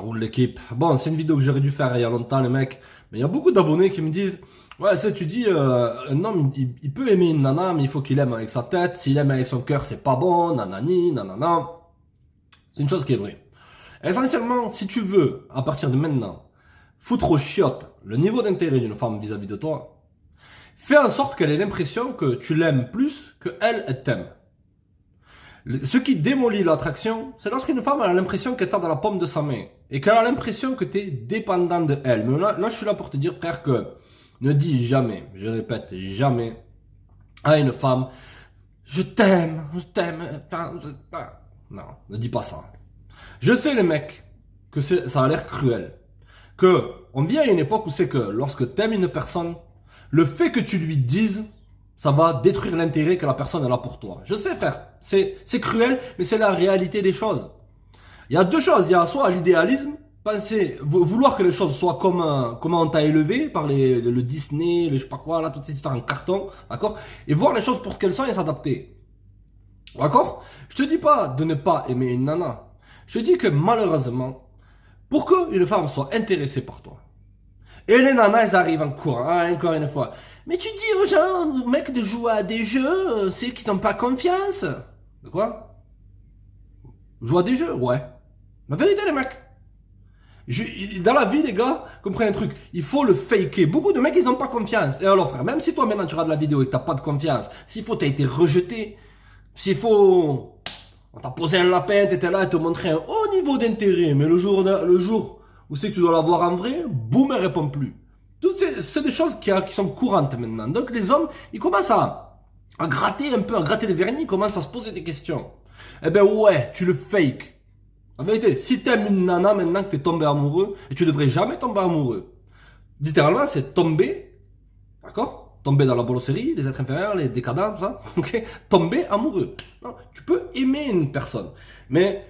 roule l'équipe. Bon, c'est une vidéo que j'aurais dû faire il y a longtemps, les mecs. Mais il y a beaucoup d'abonnés qui me disent, ouais, tu dis, un homme, il peut aimer une nana, mais il faut qu'il aime avec sa tête. S'il aime avec son cœur, c'est pas bon, nanani, nanana. C'est une chose qui est vraie. Essentiellement, si tu veux, à partir de maintenant, foutre aux chiottes le niveau d'intérêt d'une femme vis-à-vis de toi, fais en sorte qu'elle ait l'impression que tu l'aimes plus que elle t'aime. Ce qui démolit l'attraction, c'est lorsqu'une femme a l'impression qu'elle t'a dans la paume de sa main et qu'elle a l'impression que tu es dépendant de elle. Mais là, je suis là pour te dire, frère, que ne dis jamais, je répète, jamais à une femme, je t'aime, non, ne dis pas ça. Je sais, les mecs, que ça a l'air cruel. Que on vit à une époque où c'est que lorsque t'aimes une personne, le fait que tu lui dises, ça va détruire l'intérêt que la personne elle a pour toi. Je sais, frère, c'est cruel, mais c'est la réalité des choses. Il y a deux choses, il y a soit l'idéalisme, vouloir que les choses soient comme on t'a élevé par le Disney, je sais pas quoi, là, toutes ces histoires en carton, d'accord? Et voir les choses pour ce qu'elles sont et s'adapter. D'accord? Je te dis pas de ne pas aimer une nana. Je te dis que malheureusement, pour qu'une femme soit intéressée par toi, et les nanas, elles arrivent en courant, hein, encore une fois. Mais tu dis aux gens, aux mecs, de jouer à des jeux, c'est qu'ils n'ont pas confiance. De quoi? Jouer à des jeux, ouais. La vérité, les mecs. Dans la vie, les gars, comprenez un truc, il faut le faker. Beaucoup de mecs, ils n'ont pas confiance. Et alors, frère, même si toi, maintenant, tu regardes la vidéo et que t'as pas de confiance, s'il faut, t'as été rejeté, s'il faut, on t'a posé un lapin, t'étais là et te montrer un haut niveau d'intérêt, mais le jour où c'est que tu dois la voir en vrai, boum, elle répond plus. C'est des choses qui sont courantes maintenant. Donc les hommes, ils commencent à gratter un peu, à gratter les vernis, ils commencent à se poser des questions. Eh ben ouais, tu le fake. En vérité, si t'aimes une nana maintenant que t'es tombé amoureux, et tu devrais jamais tomber amoureux. Littéralement, c'est tomber, d'accord? Tomber dans la bolosserie, les êtres inférieurs, les décadents, tout ça, ok? Tomber amoureux. Non, tu peux aimer une personne. Mais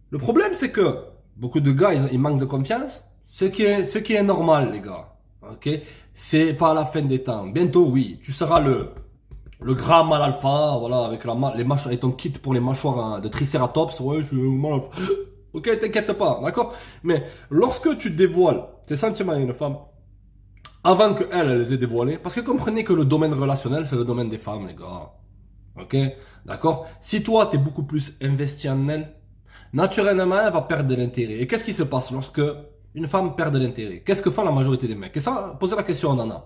le problème, c'est que beaucoup de gars, ils manquent de confiance, ce qui est normal, les gars. Ok, c'est pas la fin des temps. Bientôt, oui, tu seras le grand mal alpha, voilà, avec avec ton kit pour les mâchoires de Triceratops. Ouais, je suis mal alpha. Ok, t'inquiète pas, d'accord. Mais lorsque tu dévoiles tes sentiments à une femme, avant elle les ait dévoilés, parce que comprenez que le domaine relationnel, c'est le domaine des femmes, les gars. Ok, d'accord. Si toi, t'es beaucoup plus investi en elle, naturellement, elle va perdre de l'intérêt. Et qu'est-ce qui se passe lorsque une femme perd de l'intérêt? Qu'est-ce que font la majorité des mecs? Et ça, posez la question aux nanas.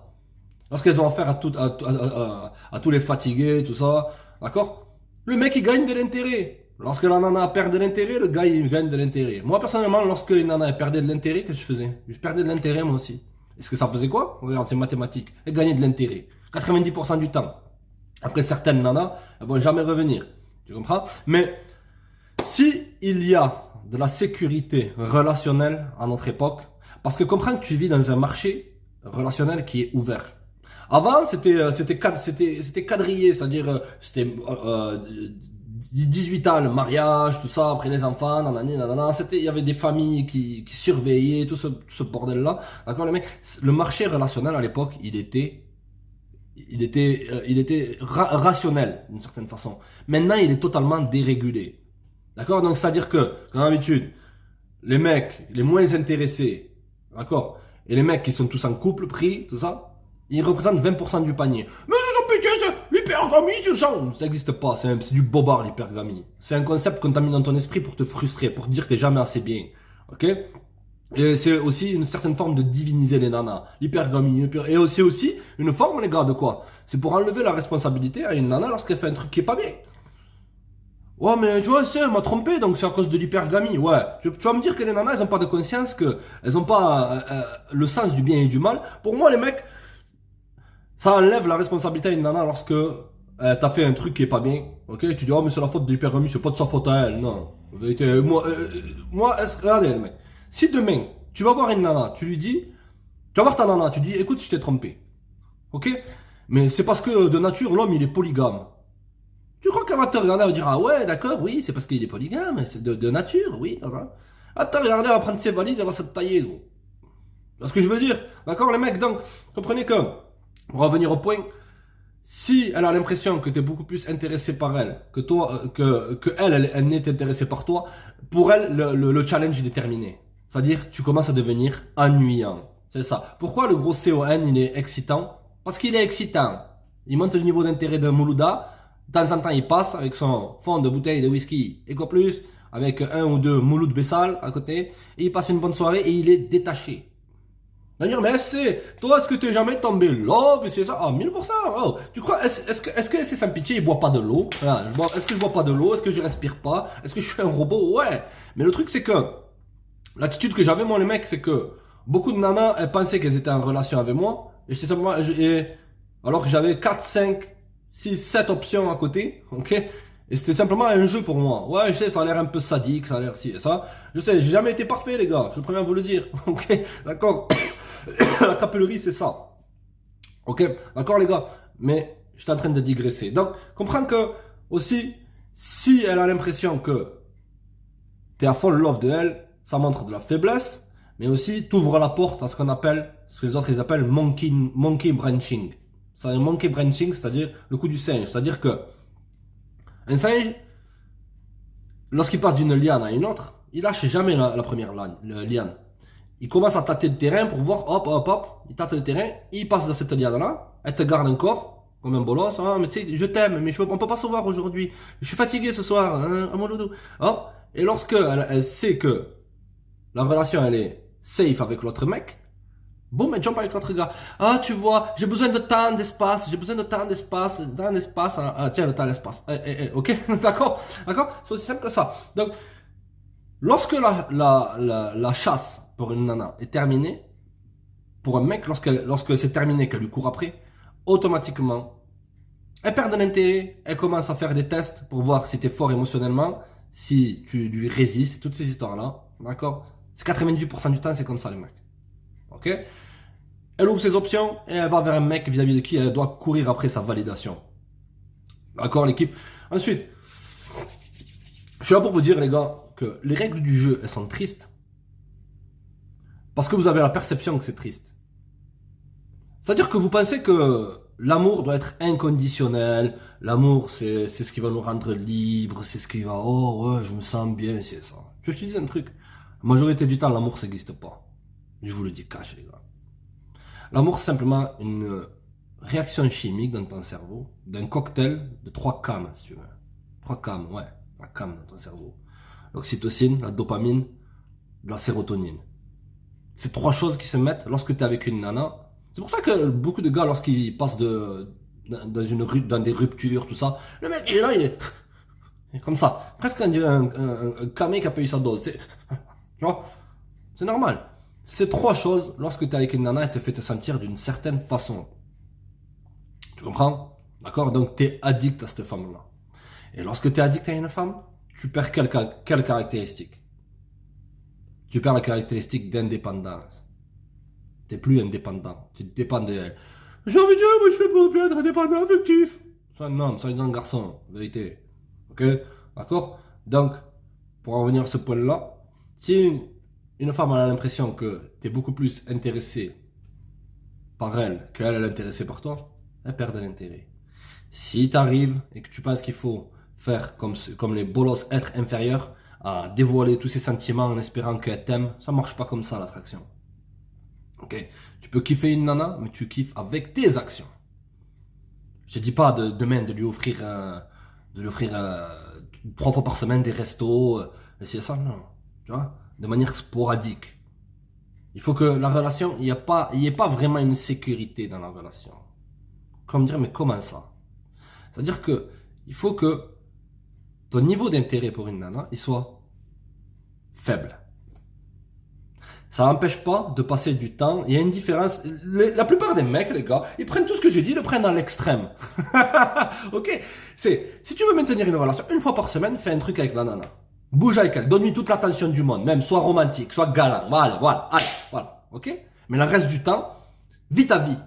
Lorsqu'elles ont affaire à tous les fatigués, tout ça, d'accord? Le mec, il gagne de l'intérêt. Lorsque la nana perd de l'intérêt, le gars, il gagne de l'intérêt. Moi, personnellement, lorsque une nana perdait de l'intérêt, qu'est-ce que je faisais? Je perdais de l'intérêt, moi aussi. Est-ce que ça faisait quoi? Regarde, c'est mathématique. Elle gagnait de l'intérêt. 90% du temps. Après, certaines nanas, elles vont jamais revenir. Tu comprends? Mais, si il y a de la sécurité relationnelle à notre époque, parce que comprends que tu vis dans un marché relationnel qui est ouvert. Avant, c'était quadrillé, c'est-à-dire c'était 18 ans le mariage, tout ça, après les enfants, nanani, nanana. Il y avait des familles qui surveillaient tout ce bordel-là. D'accord, les mecs. Le marché relationnel à l'époque, il était rationnel d'une certaine façon. Maintenant, il est totalement dérégulé. D'accord? Donc, c'est-à-dire que, comme d'habitude, les mecs les moins intéressés, d'accord, et les mecs qui sont tous en couple, pris, tout ça, ils représentent 20% du panier. Mais c'est l'hypergamie, ça n'existe pas, c'est du bobard, l'hypergamie. C'est un concept qu'on t'a mis dans ton esprit pour te frustrer, pour te dire que t'es jamais assez bien. Ok? Et c'est aussi une certaine forme de diviniser les nanas. L'hypergamie, et c'est aussi une forme, les gars, de quoi? C'est pour enlever la responsabilité à une nana lorsqu'elle fait un truc qui est pas bien. Ouais, mais tu vois, elle m'a trompé, donc c'est à cause de l'hypergamie. Ouais, tu vas me dire que les nanas, elles ont pas de conscience, que elles ont pas le sens du bien et du mal. Pour moi, les mecs, ça enlève la responsabilité à une nana lorsque t'as fait un truc qui est pas bien. Ok, tu dis, oh, mais c'est la faute de l'hypergamie, c'est pas de sa faute à elle. Non. En vérité, regardez, les mecs. Si demain, tu vas voir une nana, tu lui dis, tu vas voir ta nana, tu dis, écoute, je t'ai trompé. Ok? Mais c'est parce que de nature, l'homme, il est polygame. Tu crois qu'elle va te regarder, elle va dire, ah ouais, d'accord, oui, c'est parce qu'il est polygame, c'est de nature, oui, d'accord. Elle te regarder, elle va prendre ses valises, elle va se tailler, gros. C'est ce que je veux dire, d'accord, les mecs, donc, comprenez que, pour revenir au point, si elle a l'impression que tu es beaucoup plus intéressé par elle, que toi, elle n'est intéressée par toi, pour elle, le challenge il est terminé. C'est-à-dire, tu commences à devenir ennuyant. C'est ça. Pourquoi le gros CON, il est excitant? Parce qu'il est excitant. Il monte le niveau d'intérêt d'un Moulouda. De temps en temps, il passe avec son fond de bouteille de whisky Eco Plus, avec un ou deux Mouloud Bessal à côté. Et il passe une bonne soirée et il est détaché. D'ailleurs, mais toi, est-ce que t'es jamais tombé love? C'est ça? Ah, 1000%. Oh. Tu crois, est-ce que c'est sans pitié, il boit pas de l'eau? Est-ce que je bois pas de l'eau? Est-ce que je respire pas? Est-ce que je suis un robot? Ouais. Mais le truc, c'est que, l'attitude que j'avais, moi, les mecs, c'est que, beaucoup de nanas, elles pensaient qu'elles étaient en relation avec moi. Et j'étais simplement, alors que j'avais 4, 5, 6, 7 options à côté. Ok? Et c'était simplement un jeu pour moi. Ouais, je sais, ça a l'air un peu sadique, ça a l'air ci et ça. Je sais, j'ai jamais été parfait, les gars. Je préfère vous le dire. Ok? D'accord? La capellerie, c'est ça. Ok, d'accord les gars. Mais je suis en train de digresser. Donc, comprends que aussi, si elle a l'impression que tu es à fond love de elle, ça montre de la faiblesse, mais aussi t'ouvres la porte à ce qu'on appelle, ce que les autres ils appellent monkey branching. C'est un monkey branching, c'est-à-dire le coup du singe. C'est-à-dire que un singe, lorsqu'il passe d'une liane à une autre, il lâche jamais la première liane. Il commence à tâter le terrain pour voir, hop, il tâte le terrain, il passe dans cette liane-là, elle te garde encore, comme un bolos, ah, mais tu sais, je t'aime, mais on peut pas se voir aujourd'hui, je suis fatigué ce soir, hein, à mon doudou. Hop, et lorsque elle sait que la relation, elle est safe avec l'autre mec, boum, elle jump avec l'autre gars. Ah, tu vois, j'ai besoin de temps, d'espace, tiens, le temps, l'espace. Ok, d'accord, c'est aussi simple que ça. Donc, lorsque la chasse pour une nana est terminée, pour un mec, lorsque c'est terminé, qu'elle lui court après, automatiquement, elle perd de l'intérêt, elle commence à faire des tests pour voir si t'es fort émotionnellement, si tu lui résistes, toutes ces histoires-là, d'accord? C'est 98% du temps, c'est comme ça, les mecs. Ok? Elle ouvre ses options et elle va vers un mec vis-à-vis de qui elle doit courir après sa validation. D'accord, l'équipe? Ensuite, je suis là pour vous dire, les gars, que les règles du jeu, elles sont tristes. Parce que vous avez la perception que c'est triste. C'est-à-dire que vous pensez que l'amour doit être inconditionnel, l'amour c'est ce qui va nous rendre libres, c'est ce qui va, oh ouais, je me sens bien, c'est ça. Je te dis un truc, la majorité du temps, l'amour ça n'existe pas. Je vous le dis cash, les gars. L'amour c'est simplement une réaction chimique dans ton cerveau, d'un cocktail de 3 cams, si tu veux. 3 cams, ouais, la cam dans ton cerveau. L'oxytocine, la dopamine, la sérotonine. C'est 3 choses qui se mettent lorsque tu es avec une nana. C'est pour ça que beaucoup de gars, lorsqu'ils passent dans des ruptures, tout ça, le mec, il est là, il est comme ça. Presque un camé qui a pas eu sa dose. Tu vois? C'est normal. Ces 3 choses, lorsque tu es avec une nana, elles te fait te sentir d'une certaine façon. Tu comprends? D'accord? Donc, tu es addict à cette femme-là. Et lorsque tu es addict à une femme, tu perds quelle caractéristique? Tu perds la caractéristique d'indépendance. T'es plus indépendant. Tu dépends d'elle. J'ai envie de dire, moi je fais pour être indépendant affectif. C'est un homme, c'est un grand garçon, vérité. Ok? D'accord? Donc, pour en revenir à ce point-là, si une femme a l'impression que t'es beaucoup plus intéressé par elle qu'elle est intéressée par toi, elle perd de l'intérêt. Si t'arrives et que tu penses qu'il faut faire comme les bolos, être inférieur, à dévoiler tous ses sentiments en espérant qu'elle t'aime, ça marche pas comme ça l'attraction. Ok, tu peux kiffer une nana, mais tu kiffes avec tes actions. Je te dis pas demain de lui offrir 3 fois par semaine des restos, c'est ça, non. Tu vois, de manière sporadique. Il faut que la relation, il n'y ait pas vraiment une sécurité dans la relation. Comme dire, mais comment ça? C'est-à-dire que il faut que ton niveau d'intérêt pour une nana, il soit faible. Ça n'empêche pas de passer du temps. Il y a une différence. La plupart des mecs, les gars, ils prennent tout ce que j'ai dit, ils le prennent dans l'extrême. Ok? Si tu veux maintenir une relation, une fois par semaine, fais un truc avec la nana. Bouge avec elle, donne-lui toute l'attention du monde, même, sois romantique, sois galant. Voilà. Ok? Mais le reste du temps, vis ta vie.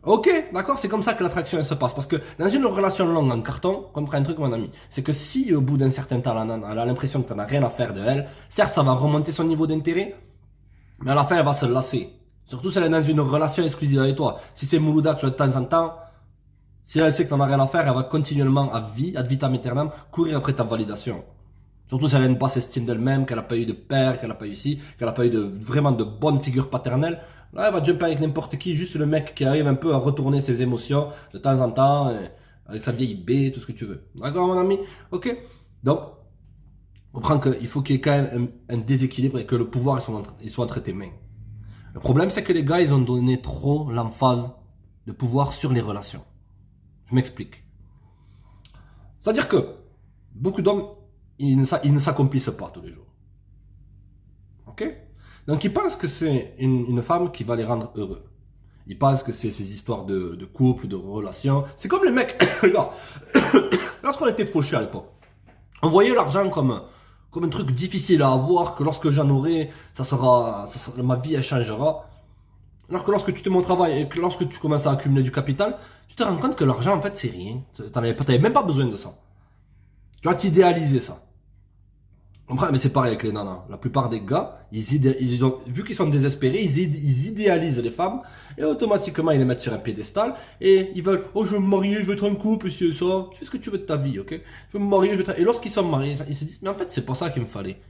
Ok, d'accord, c'est comme ça que l'attraction elle se passe. Parce que dans une relation longue en carton, comprends un truc mon ami, c'est que si au bout d'un certain temps la nana elle a l'impression que tu n'as rien à faire de elle, certes ça va remonter son niveau d'intérêt, mais à la fin elle va se lasser. Surtout si elle est dans une relation exclusive avec toi. Si c'est Moulouda que tu as de temps en temps, si elle sait que tu n'en as rien à faire, elle va continuellement ad vitam aeternam courir après ta validation. Surtout si elle n'a pas cette estime d'elle-même, qu'elle n'a pas eu de père, qu'elle n'a pas eu ci, qu'elle n'a pas eu vraiment de bonne figure paternelle. Là, elle va jumper avec n'importe qui, juste le mec qui arrive un peu à retourner ses émotions de temps en temps, avec sa vieille B, tout ce que tu veux. D'accord, mon ami? Ok? Donc, on comprend qu'il faut qu'il y ait quand même un déséquilibre et que le pouvoir il soit entre tes mains. Le problème, c'est que les gars, ils ont donné trop l'emphase de pouvoir sur les relations. Je m'explique. C'est-à-dire que beaucoup d'hommes, ils ne s'accomplissent pas tous les jours. Ok? Donc ils pensent que c'est une femme qui va les rendre heureux. Ils pensent que c'est ces histoires de couple, de relations. C'est comme les mecs, regarde, lorsqu'on était fauchés à l'époque, on voyait l'argent comme un truc difficile à avoir, que lorsque j'en aurai, ma vie elle changera. Alors que lorsque tu te mets au travail et que lorsque tu commences à accumuler du capital, tu te rends compte que l'argent en fait c'est rien. T'avais même pas besoin de ça. Tu vas t'idéaliser ça. Mais c'est pareil avec les nanas. La plupart des gars, vu qu'ils sont désespérés, ils idéalisent les femmes et automatiquement ils les mettent sur un piédestal et ils veulent, oh je veux me marier, je veux être un couple, c'est ça. Tu fais ce que tu veux de ta vie, ok? Je veux me marier, Et lorsqu'ils sont mariés, ils se disent, mais en fait c'est pas ça qu'il me fallait.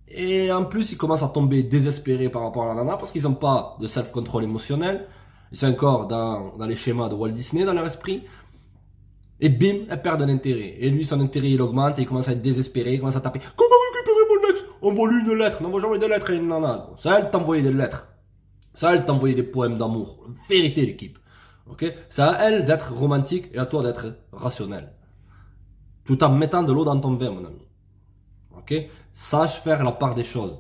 Et en plus, ils commencent à tomber désespérés par rapport à la nana parce qu'ils n'ont pas de self-control émotionnel. Ils sont encore dans les schémas de Walt Disney dans leur esprit. Et bim, elle perd de l'intérêt. Et lui, son intérêt, il augmente et il commence à être désespéré, il commence à taper. Comment récupérer mon ex? Envoie-lui une lettre. N'envoie jamais de lettres à une nana. C'est à elle de t'envoyer des lettres. C'est à elle de t'envoyer des poèmes d'amour. Vérité, l'équipe. Ok? C'est à elle d'être romantique et à toi d'être rationnel. Tout en mettant de l'eau dans ton vin, mon ami. Ok? Sache faire la part des choses.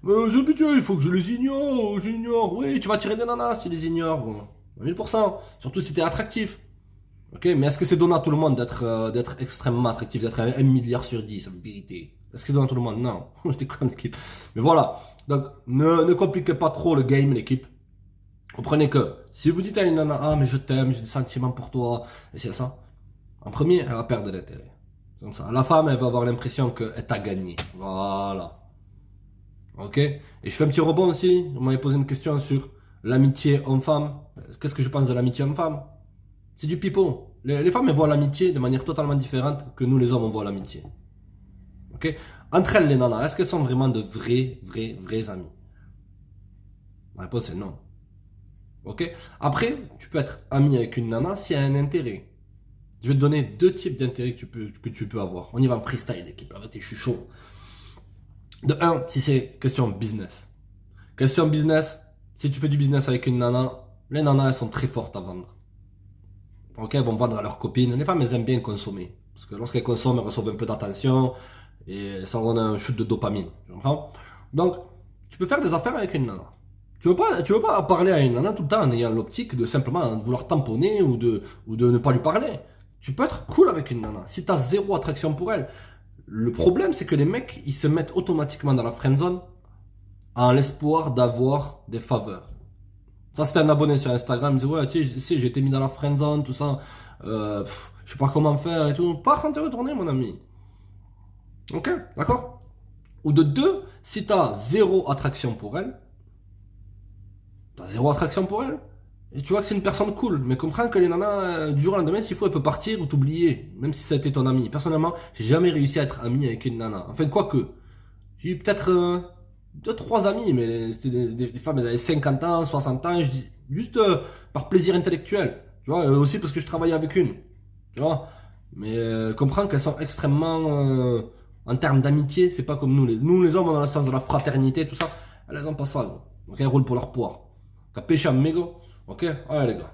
Mais c'est habitué, il faut que je les j'ignore. Oui, tu vas tirer des nanas si tu les ignores. 1000%. Surtout si tu es attractif. Ok, mais est-ce que c'est donné à tout le monde d'être extrêmement attractif, d'être 1 milliard sur 10, en vérité? Est-ce que c'est donné à tout le monde? Non. Je déconne, l'équipe. Mais voilà. Donc, ne compliquez pas trop le game, l'équipe. Comprenez que, si vous dites à une nana, ah, mais je t'aime, j'ai des sentiments pour toi, et c'est ça. En premier, elle va perdre de l'intérêt. Donc ça. La femme, elle va avoir l'impression qu'elle t'a gagné. Voilà. Ok? Et je fais un petit rebond aussi. Vous m'avez posé une question sur l'amitié homme-femme. Qu'est-ce que je pense de l'amitié homme-femme? C'est du pipeau. Les femmes, elles voient l'amitié de manière totalement différente que nous, les hommes, on voit l'amitié. Ok? Entre elles, les nanas, est-ce qu'elles sont vraiment de vrais amis? La réponse est non. Ok? Après, tu peux être ami avec une nana si elle a un intérêt. Je vais te donner 2 types d'intérêts que tu peux avoir. On y va en freestyle, l'équipe. Arrêtez, je suis chaud. De 1, si c'est question business. Question business, si tu fais du business avec une nana, les nanas, elles sont très fortes à vendre. Ok, elles vont vendre à leurs copines. Les femmes, elles aiment bien consommer. Parce que lorsqu'elles consomment, elles reçoivent un peu d'attention et ça donne un shoot de dopamine. Tu comprends? Donc, tu peux faire des affaires avec une nana. Tu veux pas parler à une nana tout le temps en ayant l'optique de simplement vouloir tamponner ou de ne pas lui parler. Tu peux être cool avec une nana. Si tu as zéro attraction pour elle, le problème, c'est que les mecs, ils se mettent automatiquement dans la friendzone en l'espoir d'avoir des faveurs. Ça, c'était un abonné sur Instagram, il me disait, ouais, tu sais, j'ai été mis dans la friendzone, tout ça, je sais pas comment faire et tout. Pas sans te retourner, mon ami. Ok, d'accord? Ou de 2, si t'as zéro attraction pour elle, et tu vois que c'est une personne cool, mais comprends que les nanas, du jour au lendemain, s'il faut, elle peut partir ou t'oublier, même si ça a été ton ami. Personnellement, j'ai jamais réussi à être ami avec une nana. Enfin, quoique, j'ai eu peut-être 2-3 amis, mais c'était des femmes, elles avaient 50 ans, 60 ans, je dis, juste par plaisir intellectuel. Tu vois, aussi parce que je travaillais avec une. Tu vois, mais comprends qu'elles sont extrêmement, en termes d'amitié, c'est pas comme nous. Nous, les hommes, on a le sens de la fraternité, tout ça. Elles ont pas ça, gros. Donc elles roulent pour leur poire. Capisce, amigo? Ok? Allez, les gars.